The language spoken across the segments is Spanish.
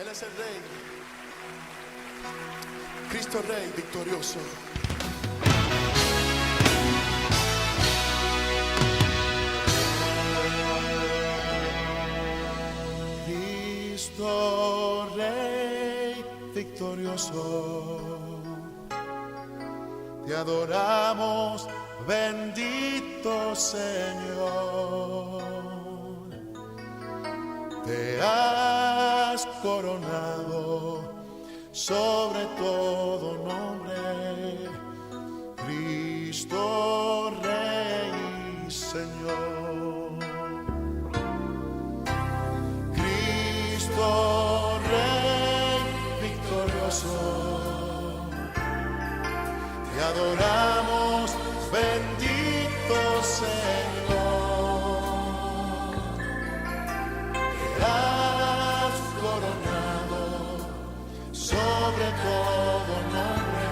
Él es el Rey, Cristo Rey victorioso. Cristo Rey victorioso, te adoramos, bendito Señor. Te has coronado sobre todo nombre, Cristo Rey y Señor. Cristo Rey victorioso, te adoramos, bendito Señor. Te has coronado sobre todo nombre,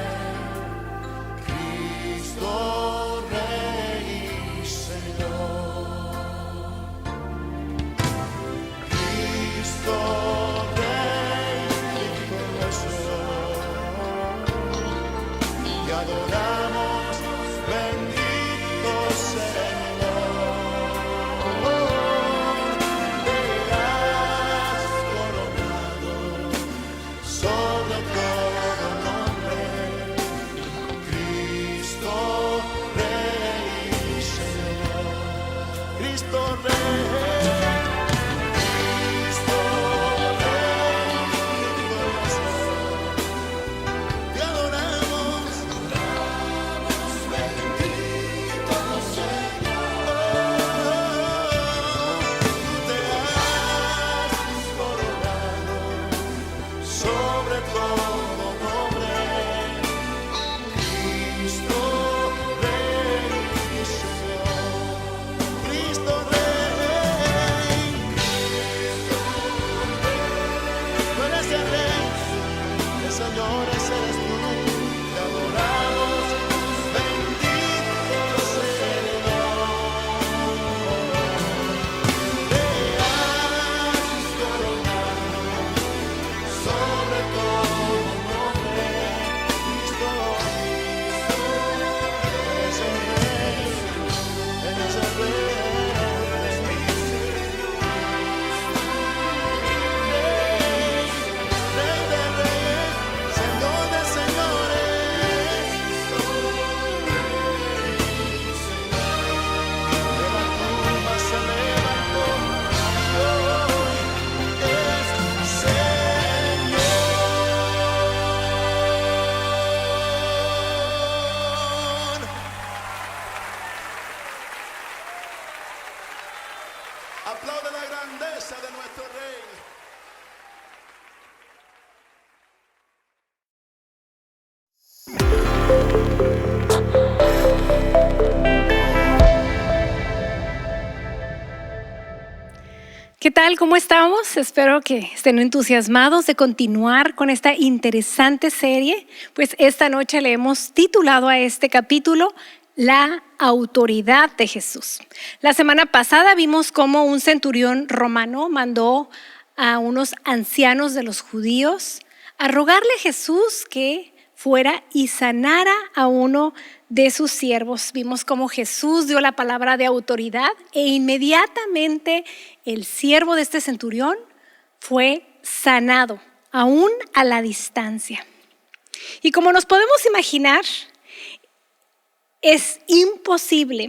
Cristo Rey y Señor. Cristo Rey victorioso, te adoramos, bendito Señor. Te has coronado sobre todo nombre, Cristo Rey y Señor. Cristo Rey, Cristo Rey victorioso, te adoramos, bendito Señor. Te has coronado sobre todo nombre, Cristo Rey y Señor. Cristo Rey, tú eres el Rey, el Señor ese eres tú, te adoramos, bendito Señor. Te has coronado sobre todo nombre, Cristo, eres el Rey, eres el Rey, Rey de reyes, Señor de señores. De la tumba se levantó, hoy es Señor. Aplaude la grandeza de nuestro Rey. ¿Qué tal? ¿Cómo estamos? Espero que estén entusiasmados de continuar con esta interesante serie. Pues esta noche le hemos titulado a este capítulo La autoridad de Jesús. La semana pasada vimos cómo un centurión romano mandó a unos ancianos de los judíos a rogarle a Jesús que fuera y sanara a uno de sus siervos. Vimos cómo Jesús dio la palabra de autoridad e inmediatamente el siervo de este centurión fue sanado, aún a la distancia. Y como nos podemos imaginar, es imposible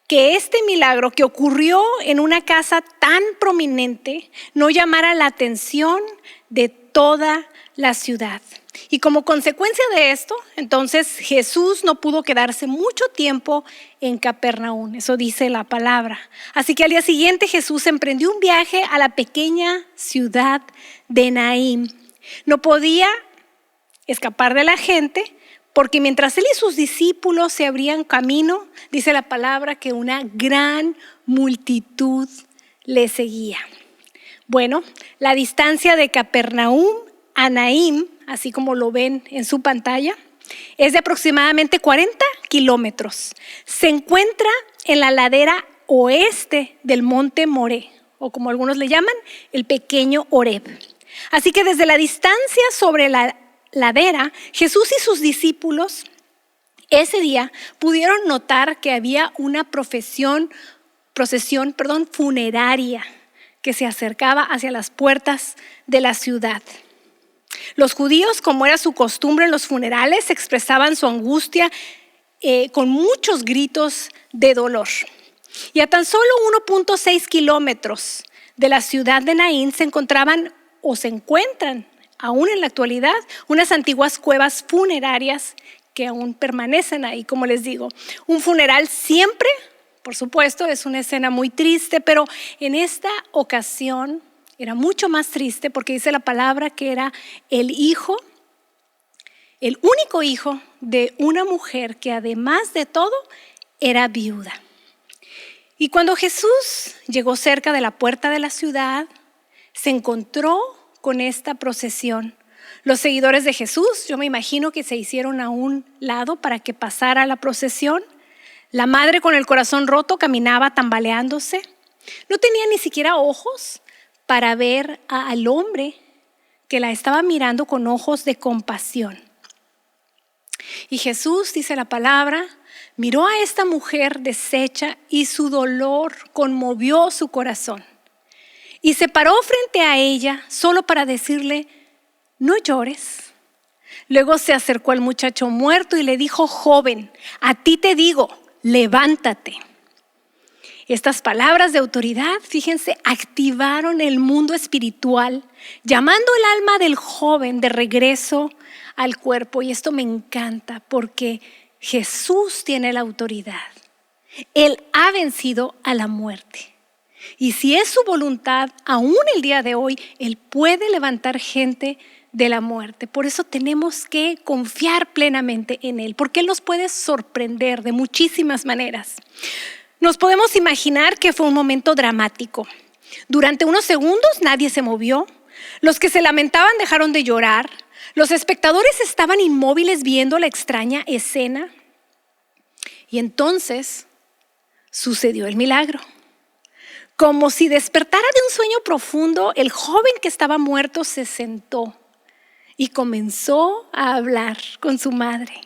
que este milagro que ocurrió en una casa tan prominente no llamara la atención de toda la ciudad. Y como consecuencia de esto, entonces Jesús no pudo quedarse mucho tiempo en Capernaum, eso dice la palabra. Así que al día siguiente Jesús emprendió un viaje a la pequeña ciudad de Naín. No podía escapar de la gente, porque mientras él y sus discípulos se abrían camino, dice la palabra que una gran multitud le seguía. Bueno, la distancia de Capernaum a Naín, así como lo ven en su pantalla, es de aproximadamente 40 kilómetros. Se encuentra en la ladera oeste del monte Moré, o como algunos le llaman, el pequeño Horeb. Así que desde la distancia sobre la ladera, Jesús y sus discípulos ese día pudieron notar que había una procesión funeraria que se acercaba hacia las puertas de la ciudad. Los judíos, como era su costumbre en los funerales, expresaban su angustia con muchos gritos de dolor. Y a tan solo 1.6 kilómetros de la ciudad de Naín se encontraban o se encuentran aún en la actualidad unas antiguas cuevas funerarias que aún permanecen ahí, como les digo. Un funeral siempre, por supuesto, es una escena muy triste, pero en esta ocasión era mucho más triste porque dice la palabra que era el único hijo de una mujer que además de todo era viuda. Y cuando Jesús llegó cerca de la puerta de la ciudad, se encontró con esta procesión. Los seguidores de Jesús, yo me imagino que se hicieron a un lado para que pasara la procesión. La madre con el corazón roto caminaba tambaleándose. No tenía ni siquiera ojos para ver al hombre que la estaba mirando con ojos de compasión. Y Jesús, dice la palabra, miró a esta mujer deshecha y su dolor conmovió su corazón. Y se paró frente a ella solo para decirle: no llores. Luego se acercó al muchacho muerto y le dijo: joven, a ti te digo, levántate. Estas palabras de autoridad, fíjense, activaron el mundo espiritual, llamando el alma del joven de regreso al cuerpo. Y esto me encanta porque Jesús tiene la autoridad. Él ha vencido a la muerte. Y si es su voluntad, aún el día de hoy, Él puede levantar gente de la muerte. Por eso tenemos que confiar plenamente en Él, porque Él nos puede sorprender de muchísimas maneras. Nos podemos imaginar que fue un momento dramático. Durante unos segundos nadie se movió. Los que se lamentaban dejaron de llorar. Los espectadores estaban inmóviles viendo la extraña escena. Y entonces sucedió el milagro. Como si despertara de un sueño profundo, el joven que estaba muerto se sentó y comenzó a hablar con su madre.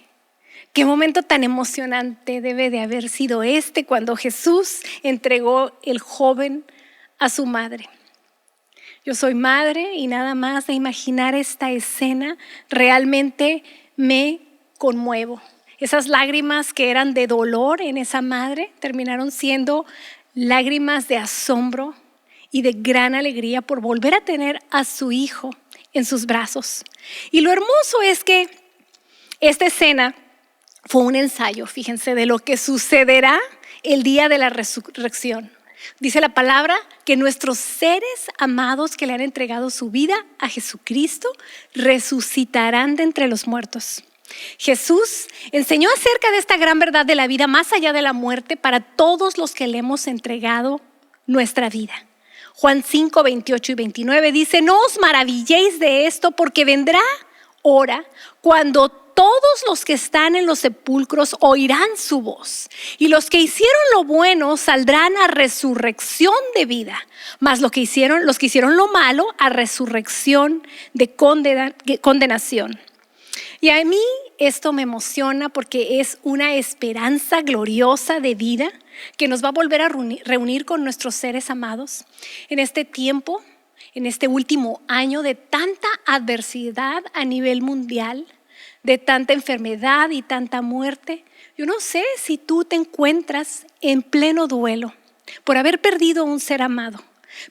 Qué momento tan emocionante debe de haber sido cuando Jesús entregó el joven a su madre. Yo soy madre y nada más de imaginar esta escena realmente me conmuevo. Esas lágrimas que eran de dolor en esa madre terminaron siendo lágrimas de asombro y de gran alegría por volver a tener a su hijo en sus brazos. Y lo hermoso es que esta escena fue un ensayo, fíjense, de lo que sucederá el día de la resurrección. Dice la palabra que nuestros seres amados que le han entregado su vida a Jesucristo resucitarán de entre los muertos. Jesús enseñó acerca de esta gran verdad de la vida más allá de la muerte para todos los que le hemos entregado nuestra vida. Juan 5, 28 y 29 dice: no os maravilléis de esto, porque vendrá hora cuando todos los que están en los sepulcros oirán su voz, y los que hicieron lo bueno saldrán a resurrección de vida, mas los que hicieron lo malo a resurrección de condenación. Y a mí esto me emociona porque es una esperanza gloriosa de vida que nos va a volver a reunir con nuestros seres amados en este tiempo, en este último año de tanta adversidad a nivel mundial, de tanta enfermedad y tanta muerte. Yo no sé si tú te encuentras en pleno duelo por haber perdido un ser amado,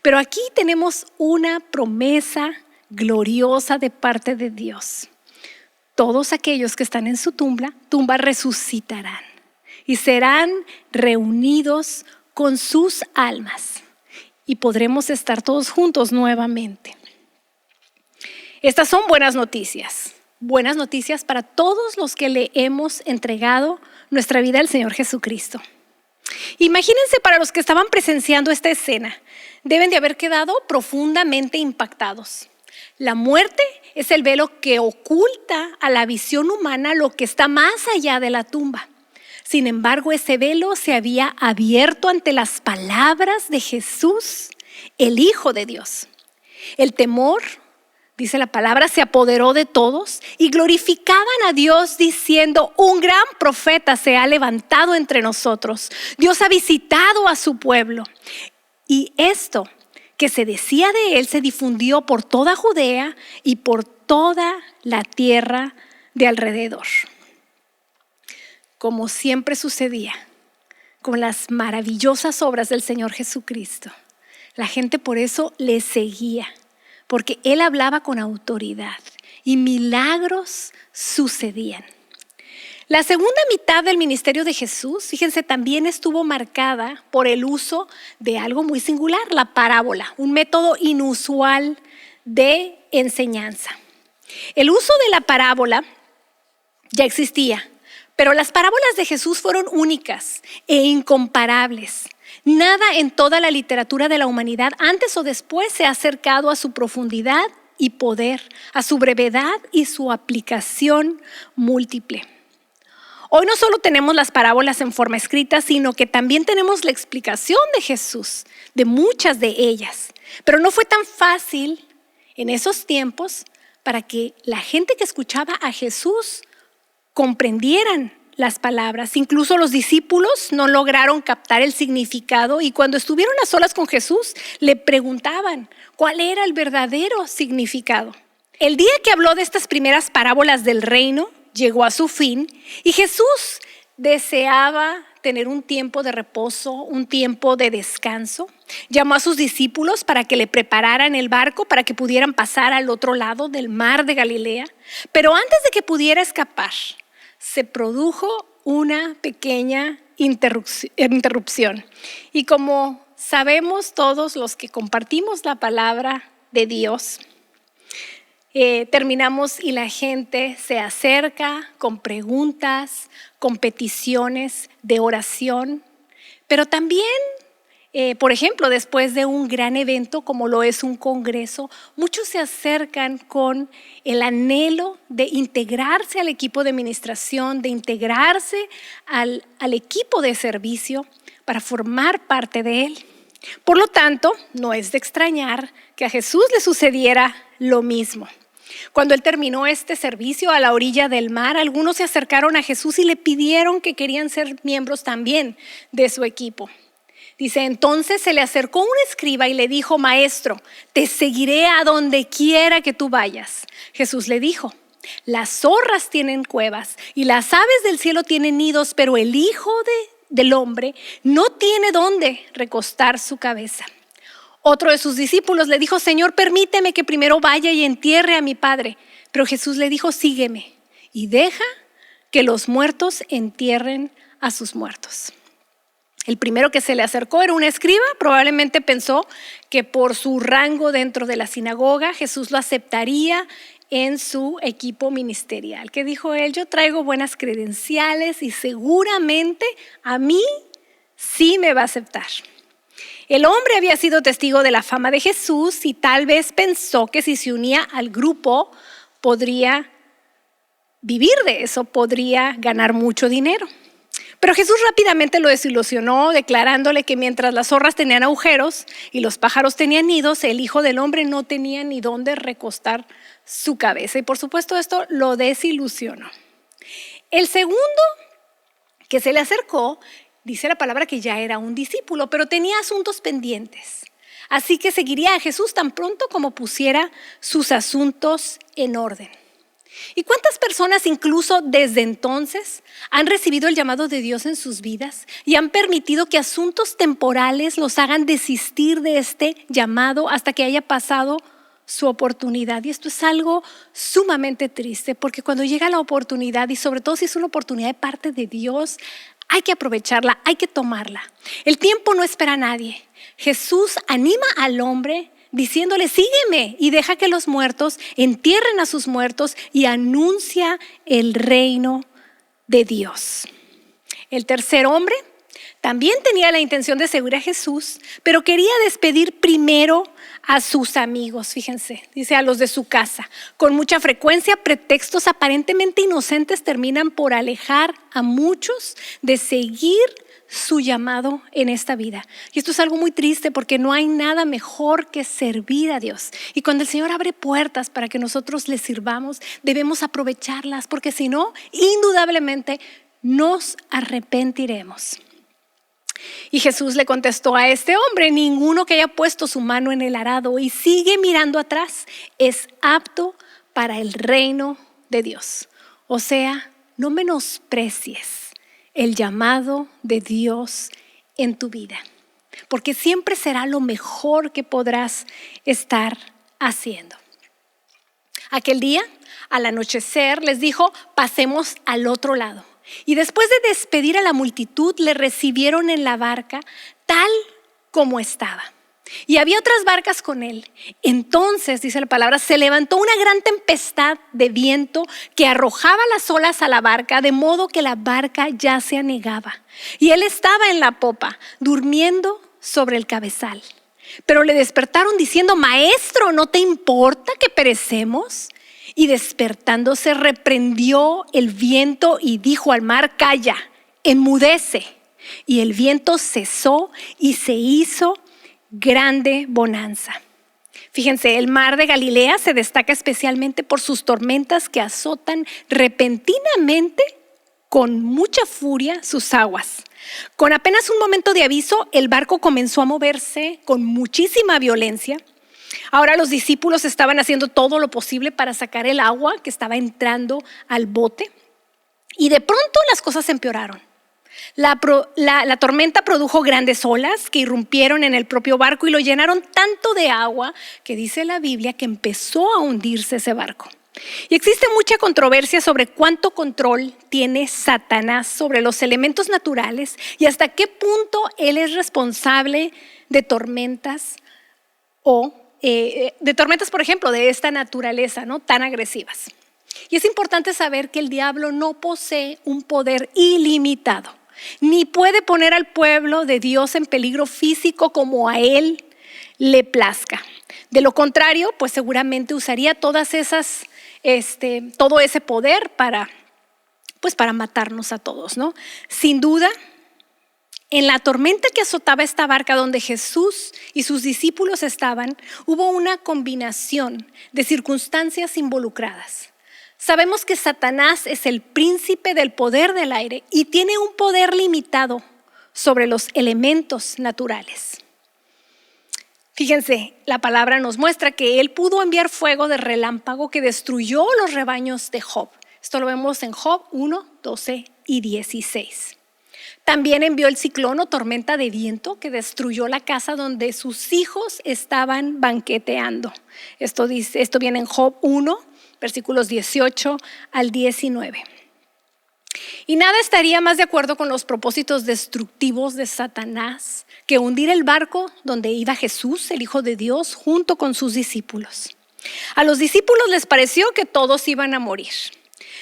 pero aquí tenemos una promesa gloriosa de parte de Dios. Todos aquellos que están en su tumba resucitarán y serán reunidos con sus almas y podremos estar todos juntos nuevamente. Estas son buenas noticias para todos los que le hemos entregado nuestra vida al Señor Jesucristo. Imagínense, para los que estaban presenciando esta escena, deben de haber quedado profundamente impactados. La muerte es el velo que oculta a la visión humana lo que está más allá de la tumba. Sin embargo, ese velo se había abierto ante las palabras de Jesús, el Hijo de Dios. El temor dice la palabra, se apoderó de todos y glorificaban a Dios diciendo: un gran profeta se ha levantado entre nosotros. Dios ha visitado a su pueblo. Y esto que se decía de él se difundió por toda Judea y por toda la tierra de alrededor. Como siempre sucedía con las maravillosas obras del Señor Jesucristo, la gente por eso le seguía, porque él hablaba con autoridad y milagros sucedían. La segunda mitad del ministerio de Jesús, fíjense, también estuvo marcada por el uso de algo muy singular, la parábola, un método inusual de enseñanza. El uso de la parábola ya existía, pero las parábolas de Jesús fueron únicas e incomparables. Nada en toda la literatura de la humanidad antes o después se ha acercado a su profundidad y poder, a su brevedad y su aplicación múltiple. Hoy no solo tenemos las parábolas en forma escrita, sino que también tenemos la explicación de Jesús, de muchas de ellas. Pero no fue tan fácil en esos tiempos para que la gente que escuchaba a Jesús comprendieran las palabras. Incluso los discípulos no lograron captar el significado y cuando estuvieron a solas con Jesús le preguntaban cuál era el verdadero significado. El día que habló de estas primeras parábolas del reino llegó a su fin y Jesús deseaba tener un tiempo de reposo, un tiempo de descanso. Llamó a sus discípulos para que le prepararan el barco para que pudieran pasar al otro lado del mar de Galilea. Pero antes de que pudiera escapar, se produjo una pequeña interrupción. Y como sabemos todos los que compartimos la palabra de Dios, terminamos y la gente se acerca con preguntas, con peticiones de oración, pero también, por ejemplo, después de un gran evento como lo es un congreso, muchos se acercan con el anhelo de integrarse al equipo de administración, de integrarse al equipo de servicio para formar parte de él. Por lo tanto, no es de extrañar que a Jesús le sucediera lo mismo. Cuando él terminó este servicio a la orilla del mar, algunos se acercaron a Jesús y le pidieron que querían ser miembros también de su equipo. Dice, entonces se le acercó un escriba y le dijo: Maestro, te seguiré a donde quiera que tú vayas. Jesús le dijo: las zorras tienen cuevas y las aves del cielo tienen nidos, pero el Hijo del Hombre no tiene dónde recostar su cabeza. Otro de sus discípulos le dijo: Señor, permíteme que primero vaya y entierre a mi padre. Pero Jesús le dijo: sígueme y deja que los muertos entierren a sus muertos. El primero que se le acercó era un escriba. Probablemente pensó que por su rango dentro de la sinagoga Jesús lo aceptaría en su equipo ministerial. ¿Qué dijo él? Yo traigo buenas credenciales y seguramente a mí sí me va a aceptar. El hombre había sido testigo de la fama de Jesús y tal vez pensó que si se unía al grupo podría vivir de eso, podría ganar mucho dinero. Pero Jesús rápidamente lo desilusionó, declarándole que mientras las zorras tenían agujeros y los pájaros tenían nidos, el Hijo del Hombre no tenía ni dónde recostar su cabeza. Y por supuesto esto lo desilusionó. El segundo que se le acercó, dice la palabra que ya era un discípulo, pero tenía asuntos pendientes. Así que seguiría a Jesús tan pronto como pusiera sus asuntos en orden. ¿Y cuántas personas incluso desde entonces han recibido el llamado de Dios en sus vidas y han permitido que asuntos temporales los hagan desistir de este llamado hasta que haya pasado su oportunidad? Y esto es algo sumamente triste, porque cuando llega la oportunidad, y sobre todo si es una oportunidad de parte de Dios, hay que aprovecharla, hay que tomarla. El tiempo no espera a nadie. Jesús anima al hombre diciéndole: sígueme y deja que los muertos entierren a sus muertos, y anuncia el reino de Dios. El tercer hombre también tenía la intención de seguir a Jesús, pero quería despedir primero a sus amigos. Fíjense, dice a los de su casa. Con mucha frecuencia, pretextos aparentemente inocentes terminan por alejar a muchos de seguir su llamado en esta vida. Y esto es algo muy triste porque no hay nada mejor que servir a Dios. Y cuando el Señor abre puertas para que nosotros le sirvamos, debemos aprovecharlas, porque si no, indudablemente nos arrepentiremos. Y Jesús le contestó a este hombre: ninguno que haya puesto su mano en el arado y sigue mirando atrás es apto para el reino de Dios. O sea, no menosprecies el llamado de Dios en tu vida, porque siempre será lo mejor que podrás estar haciendo. Aquel día, al anochecer, les dijo: pasemos al otro lado. Y después de despedir a la multitud, le recibieron en la barca tal como estaba. Y había otras barcas con él. Entonces, dice la palabra, se levantó una gran tempestad de viento que arrojaba las olas a la barca, de modo que la barca ya se anegaba. Y él estaba en la popa, durmiendo sobre el cabezal. Pero le despertaron diciendo: Maestro, ¿no te importa que perecemos? Y despertándose reprendió el viento y dijo al mar: Calla, enmudece. Y el viento cesó y se hizo grande bonanza. Fíjense, el mar de Galilea se destaca especialmente por sus tormentas que azotan repentinamente con mucha furia sus aguas. Con apenas un momento de aviso, el barco comenzó a moverse con muchísima violencia. Ahora los discípulos estaban haciendo todo lo posible para sacar el agua que estaba entrando al bote, y de pronto las cosas empeoraron. La tormenta produjo grandes olas que irrumpieron en el propio barco y lo llenaron tanto de agua que dice la Biblia que empezó a hundirse ese barco. Y existe mucha controversia sobre cuánto control tiene Satanás sobre los elementos naturales y hasta qué punto él es responsable de tormentas por ejemplo, de esta naturaleza, ¿no?, tan agresivas. Y es importante saber que el diablo no posee un poder ilimitado, ni puede poner al pueblo de Dios en peligro físico como a él le plazca. De lo contrario, pues seguramente usaría todo ese poder para matarnos a todos, ¿no? Sin duda, en la tormenta que azotaba esta barca donde Jesús y sus discípulos estaban, hubo una combinación de circunstancias involucradas. Sabemos que Satanás es el príncipe del poder del aire y tiene un poder limitado sobre los elementos naturales. Fíjense, la palabra nos muestra que él pudo enviar fuego de relámpago que destruyó los rebaños de Job. Esto lo vemos en Job 1, 12 y 16. También envió el ciclón o tormenta de viento que destruyó la casa donde sus hijos estaban banqueteando. Esto viene en Job 1, versículos 18 al 19. Y nada estaría más de acuerdo con los propósitos destructivos de Satanás que hundir el barco donde iba Jesús, el Hijo de Dios, junto con sus discípulos. A los discípulos les pareció que todos iban a morir.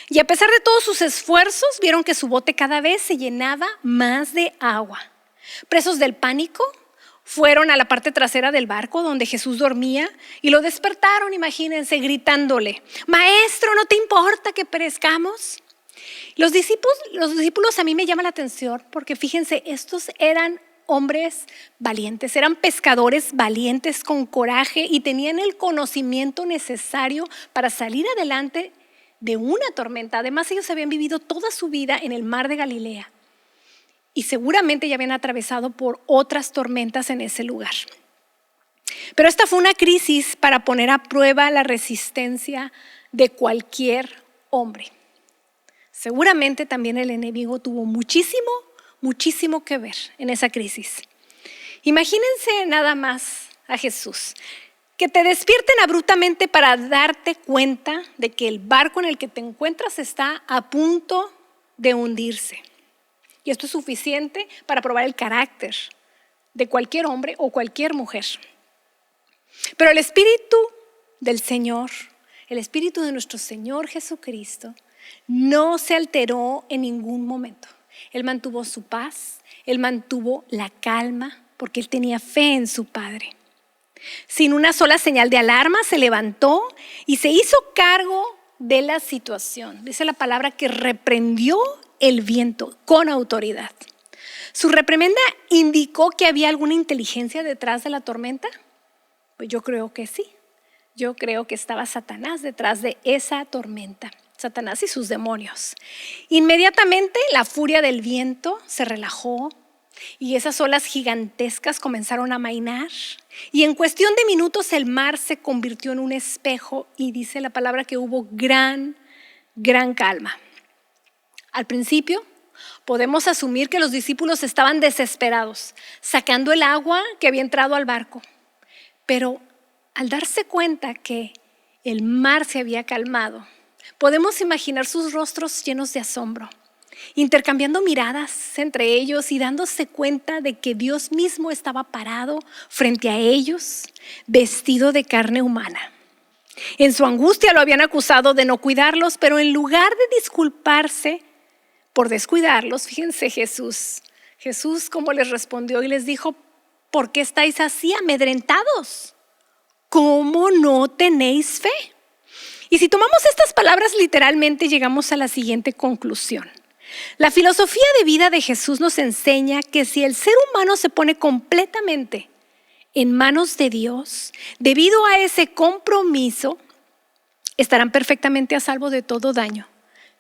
Y a pesar de todos sus esfuerzos, vieron que su bote cada vez se llenaba más de agua. Presos del pánico, fueron a la parte trasera del barco donde Jesús dormía y lo despertaron, imagínense, gritándole: Maestro, ¿no te importa que perezcamos? Los discípulos a mí me llaman la atención porque fíjense, estos eran hombres valientes, eran pescadores valientes con coraje y tenían el conocimiento necesario para salir adelante de una tormenta. Además, ellos habían vivido toda su vida en el mar de Galilea y seguramente ya habían atravesado por otras tormentas en ese lugar. Pero esta fue una crisis para poner a prueba la resistencia de cualquier hombre. Seguramente también el enemigo tuvo muchísimo que ver en esa crisis. Imagínense nada más a Jesús, que te despierten abruptamente para darte cuenta de que el barco en el que te encuentras está a punto de hundirse. Y esto es suficiente para probar el carácter de cualquier hombre o cualquier mujer. Pero el Espíritu del Señor, el Espíritu de nuestro Señor Jesucristo, no se alteró en ningún momento. Él mantuvo su paz, él mantuvo la calma, porque él tenía fe en su Padre. Sin una sola señal de alarma, se levantó y se hizo cargo de la situación. Dice la palabra que reprendió el viento con autoridad. ¿Su reprimenda indicó que había alguna inteligencia detrás de la tormenta? Pues yo creo que sí. Yo creo que estaba Satanás detrás de esa tormenta. Satanás y sus demonios. Inmediatamente la furia del viento se relajó y esas olas gigantescas comenzaron a amainar. Y en cuestión de minutos el mar se convirtió en un espejo y dice la palabra que hubo gran calma. Al principio podemos asumir que los discípulos estaban desesperados, sacando el agua que había entrado al barco. Pero al darse cuenta que el mar se había calmado, podemos imaginar sus rostros llenos de asombro, intercambiando miradas entre ellos y dándose cuenta de que Dios mismo estaba parado frente a ellos, vestido de carne humana. En su angustia lo habían acusado de no cuidarlos, pero en lugar de disculparse por descuidarlos, fíjense Jesús cómo les respondió y les dijo: ¿por qué estáis así amedrentados? ¿Cómo no tenéis fe? Y si tomamos estas palabras literalmente, llegamos a la siguiente conclusión. La filosofía de vida de Jesús nos enseña que si el ser humano se pone completamente en manos de Dios, debido a ese compromiso, estarán perfectamente a salvo de todo daño,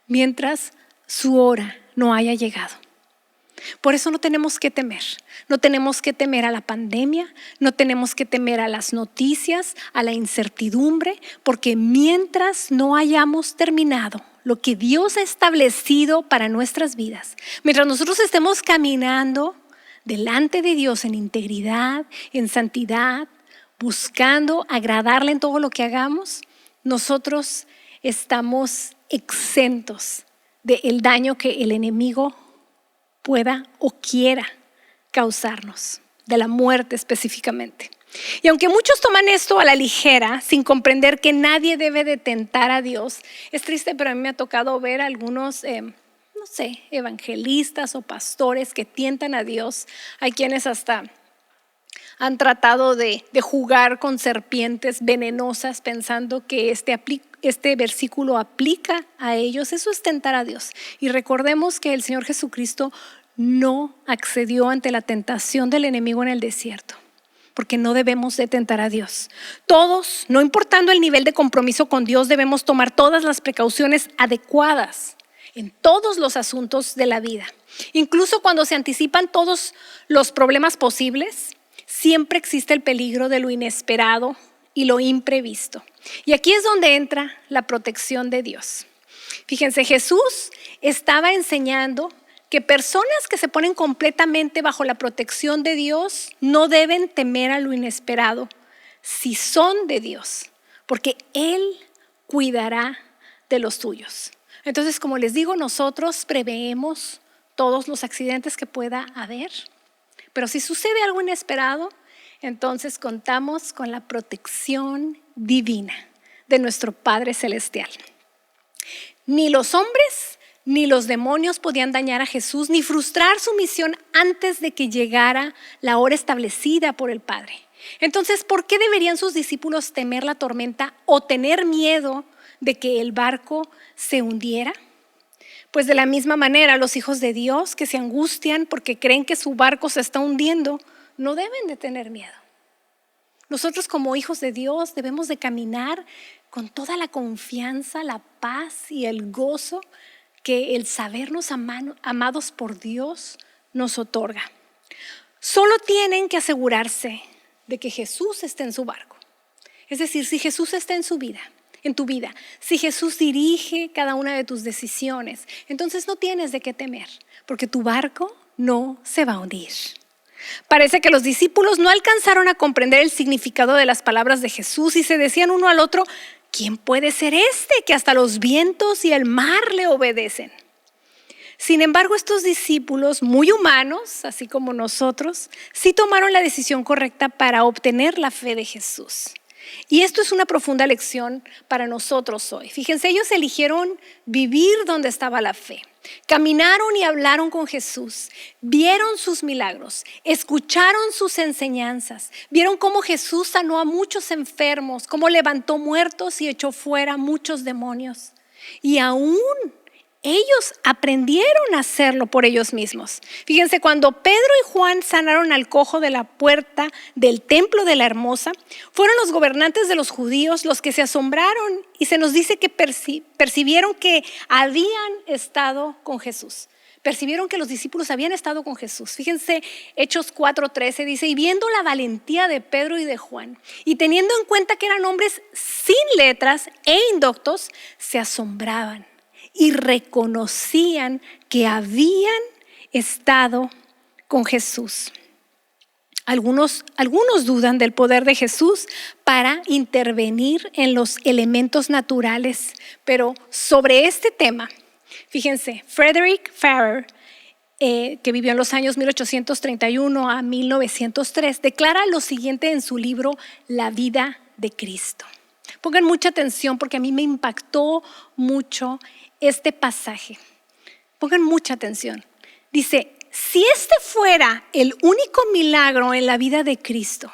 mientras su hora no haya llegado. Por eso no tenemos que temer. No tenemos que temer a la pandemia, no tenemos que temer a las noticias, a la incertidumbre, porque mientras no hayamos terminado lo que Dios ha establecido para nuestras vidas, mientras nosotros estemos caminando delante de Dios en integridad, en santidad, buscando agradarle en todo lo que hagamos, nosotros estamos exentos del daño que el enemigo pueda o quiera causarnos, de la muerte específicamente. Y aunque muchos toman esto a la ligera, sin comprender que nadie debe de tentar a Dios, es triste, pero a mí me ha tocado ver algunos, evangelistas o pastores que tientan a Dios. Hay quienes hasta han tratado de jugar con serpientes venenosas pensando que este versículo aplica a ellos. Eso es tentar a Dios. Y recordemos que el Señor Jesucristo no accedió ante la tentación del enemigo en el desierto, porque no debemos de tentar a Dios. Todos, no importando el nivel de compromiso con Dios, debemos tomar todas las precauciones adecuadas en todos los asuntos de la vida. Incluso cuando se anticipan todos los problemas posibles, siempre existe el peligro de lo inesperado y lo imprevisto. Y aquí es donde entra la protección de Dios. Fíjense, Jesús estaba enseñando que personas que se ponen completamente bajo la protección de Dios no deben temer a lo inesperado si son de Dios, porque Él cuidará de los tuyos. Entonces, como les digo, nosotros preveemos todos los accidentes que pueda haber, pero si sucede algo inesperado, entonces contamos con la protección divina de nuestro Padre Celestial. Ni los hombres ni los demonios podían dañar a Jesús ni frustrar su misión antes de que llegara la hora establecida por el Padre. Entonces, ¿por qué deberían sus discípulos temer la tormenta o tener miedo de que el barco se hundiera? Pues de la misma manera, los hijos de Dios que se angustian porque creen que su barco se está hundiendo, no deben de tener miedo. Nosotros como hijos de Dios debemos de caminar con toda la confianza, la paz y el gozo que el sabernos amados por Dios nos otorga. Solo tienen que asegurarse de que Jesús esté en su barco. Es decir, si Jesús está en tu vida, si Jesús dirige cada una de tus decisiones, entonces no tienes de qué temer, porque tu barco no se va a hundir. Parece que los discípulos no alcanzaron a comprender el significado de las palabras de Jesús y se decían uno al otro: ¿quién puede ser este que hasta los vientos y el mar le obedecen? Sin embargo, estos discípulos, muy humanos, así como nosotros, sí tomaron la decisión correcta para obtener la fe de Jesús. Y esto es una profunda lección para nosotros hoy. Fíjense, ellos eligieron vivir donde estaba la fe. Caminaron y hablaron con Jesús, vieron sus milagros, escucharon sus enseñanzas, vieron cómo Jesús sanó a muchos enfermos, cómo levantó muertos y echó fuera muchos demonios. Y aún ellos aprendieron a hacerlo por ellos mismos. Fíjense, cuando Pedro y Juan sanaron al cojo de la puerta del templo de la Hermosa, fueron los gobernantes de los judíos los que se asombraron y se nos dice que percibieron que habían estado con Jesús. Percibieron que los discípulos habían estado con Jesús. Fíjense, Hechos 4:13 dice, y viendo la valentía de Pedro y de Juan, y teniendo en cuenta que eran hombres sin letras e indoctos, se asombraban y reconocían que habían estado con Jesús. Algunos dudan del poder de Jesús para intervenir en los elementos naturales, pero sobre este tema, fíjense, Frederick Farrer, que vivió en los años 1831 a 1903, declara lo siguiente en su libro La vida de Cristo. Pongan mucha atención porque a mí me impactó mucho este pasaje. Pongan mucha atención. Dice, si este fuera el único milagro en la vida de Cristo,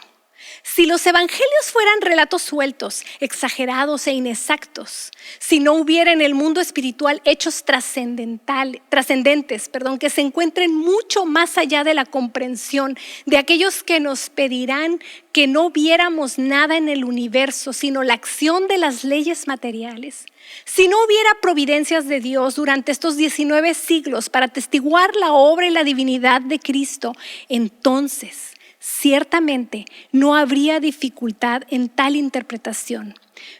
si los evangelios fueran relatos sueltos, exagerados e inexactos, si no hubiera en el mundo espiritual hechos trascendentes, que se encuentren mucho más allá de la comprensión de aquellos que nos pedirán que no viéramos nada en el universo, sino la acción de las leyes materiales, si no hubiera providencias de Dios durante estos 19 siglos para atestiguar la obra y la divinidad de Cristo, entonces ciertamente no habría dificultad en tal interpretación.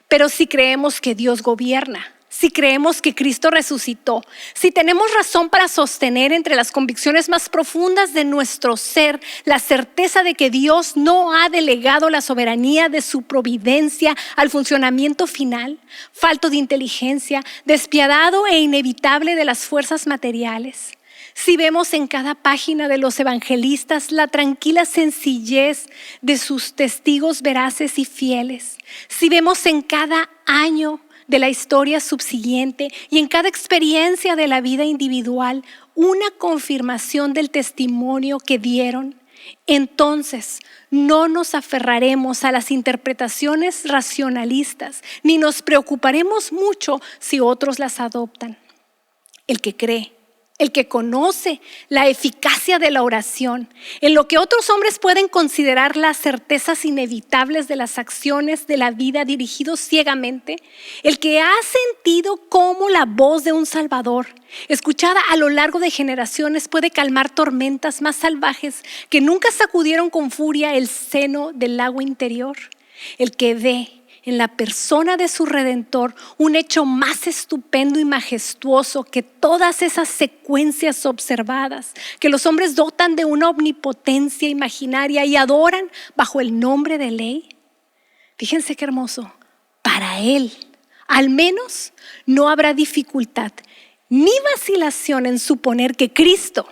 Pero si creemos que Dios gobierna, si creemos que Cristo resucitó, si tenemos razón para sostener entre las convicciones más profundas de nuestro ser la certeza de que Dios no ha delegado la soberanía de su providencia al funcionamiento final, falto de inteligencia, despiadado e inevitable de las fuerzas materiales, si vemos en cada página de los evangelistas la tranquila sencillez de sus testigos veraces y fieles, si vemos en cada año de la historia subsiguiente y en cada experiencia de la vida individual una confirmación del testimonio que dieron, entonces no nos aferraremos a las interpretaciones racionalistas ni nos preocuparemos mucho si otros las adoptan. El que cree, el que conoce la eficacia de la oración, en lo que otros hombres pueden considerar las certezas inevitables de las acciones de la vida dirigidos ciegamente, el que ha sentido cómo la voz de un Salvador, escuchada a lo largo de generaciones, puede calmar tormentas más salvajes que nunca sacudieron con furia el seno del lago interior, el que ve en la persona de su Redentor un hecho más estupendo y majestuoso que todas esas secuencias observadas que los hombres dotan de una omnipotencia imaginaria y adoran bajo el nombre de ley. Fíjense qué hermoso. Para él, al menos, no habrá dificultad ni vacilación en suponer que Cristo,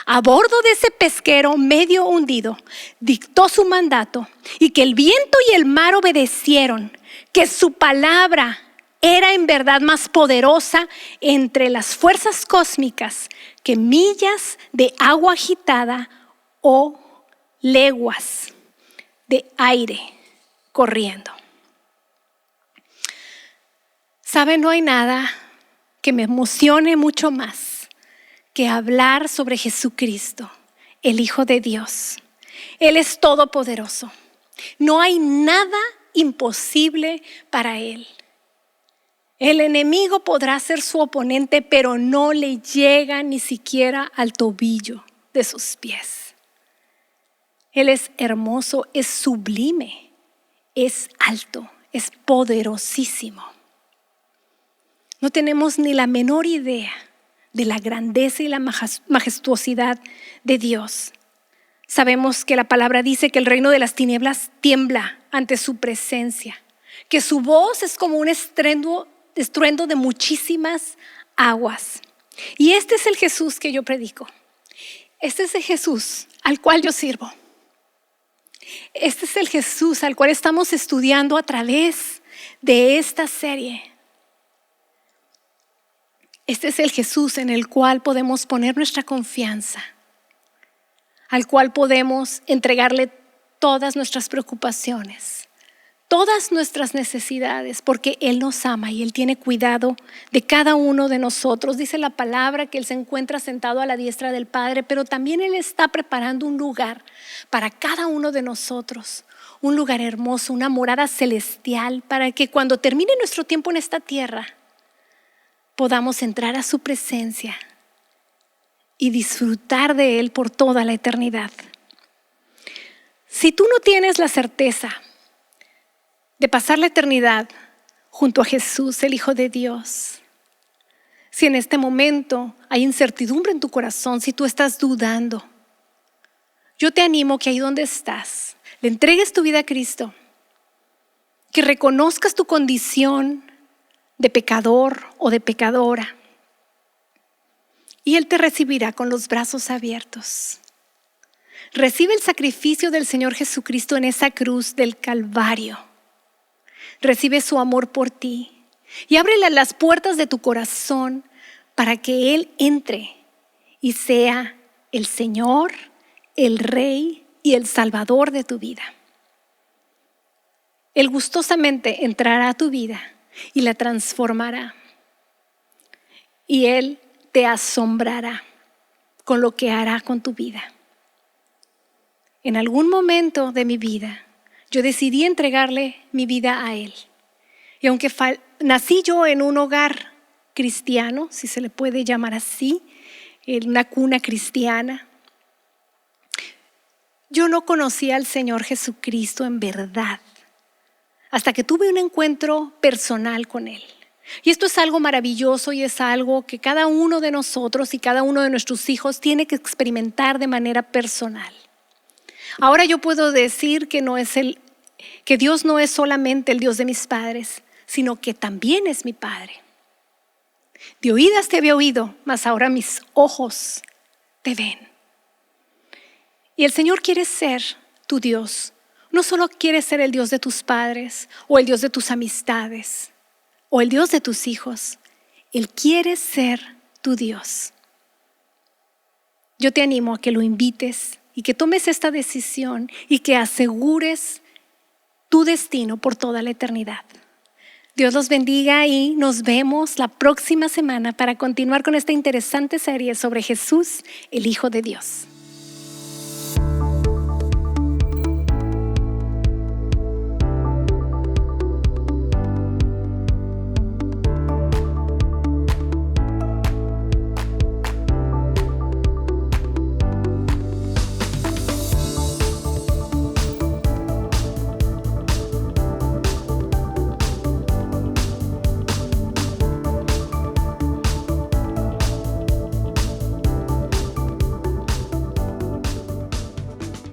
a bordo de ese pesquero medio hundido, dictó su mandato y que el viento y el mar obedecieron, que su palabra era en verdad más poderosa entre las fuerzas cósmicas que millas de agua agitada o leguas de aire corriendo. ¿Saben? No hay nada que me emocione mucho más que hablar sobre Jesucristo, el Hijo de Dios. Él es todopoderoso. No hay nada imposible para Él. El enemigo podrá ser su oponente, pero no le llega ni siquiera al tobillo de sus pies. Él es hermoso, es sublime, es alto, es poderosísimo. No tenemos ni la menor idea de la grandeza y la majestuosidad de Dios. Sabemos que la palabra dice que el reino de las tinieblas tiembla ante su presencia, que su voz es como un estruendo de muchísimas aguas. Y este es el Jesús que yo predico. Este es el Jesús al cual yo sirvo. Este es el Jesús al cual estamos estudiando a través de esta serie. Este es el Jesús en el cual podemos poner nuestra confianza, al cual podemos entregarle todas nuestras preocupaciones, todas nuestras necesidades, porque Él nos ama y Él tiene cuidado de cada uno de nosotros. Dice la palabra que Él se encuentra sentado a la diestra del Padre, pero también Él está preparando un lugar para cada uno de nosotros, un lugar hermoso, una morada celestial, para que cuando termine nuestro tiempo en esta tierra, podamos entrar a su presencia y disfrutar de Él por toda la eternidad. Si tú no tienes la certeza de pasar la eternidad junto a Jesús, el Hijo de Dios, si en este momento hay incertidumbre en tu corazón, si tú estás dudando, yo te animo que ahí donde estás, le entregues tu vida a Cristo, que reconozcas tu condición de pecador o de pecadora, y Él te recibirá con los brazos abiertos. Recibe el sacrificio del Señor Jesucristo en esa cruz del Calvario. Recibe su amor por ti y ábrele las puertas de tu corazón para que Él entre y sea el Señor, el Rey y el Salvador de tu vida. Él gustosamente entrará a tu vida y la transformará. Y Él te asombrará con lo que hará con tu vida. En algún momento de mi vida, yo decidí entregarle mi vida a Él. Y aunque nací yo en un hogar cristiano, si se le puede llamar así, en una cuna cristiana, yo no conocía al Señor Jesucristo en verdad, hasta que tuve un encuentro personal con Él. Y esto es algo maravilloso y es algo que cada uno de nosotros y cada uno de nuestros hijos tiene que experimentar de manera personal. Ahora yo puedo decir que Dios no es solamente el Dios de mis padres, sino que también es mi Padre. De oídas te había oído, mas ahora mis ojos te ven. Y el Señor quiere ser tu Dios. No solo quiere ser el Dios de tus padres o el Dios de tus amistades o el Dios de tus hijos. Él quiere ser tu Dios. Yo te animo a que lo invites y que tomes esta decisión y que asegures tu destino por toda la eternidad. Dios los bendiga y nos vemos la próxima semana para continuar con esta interesante serie sobre Jesús, el Hijo de Dios.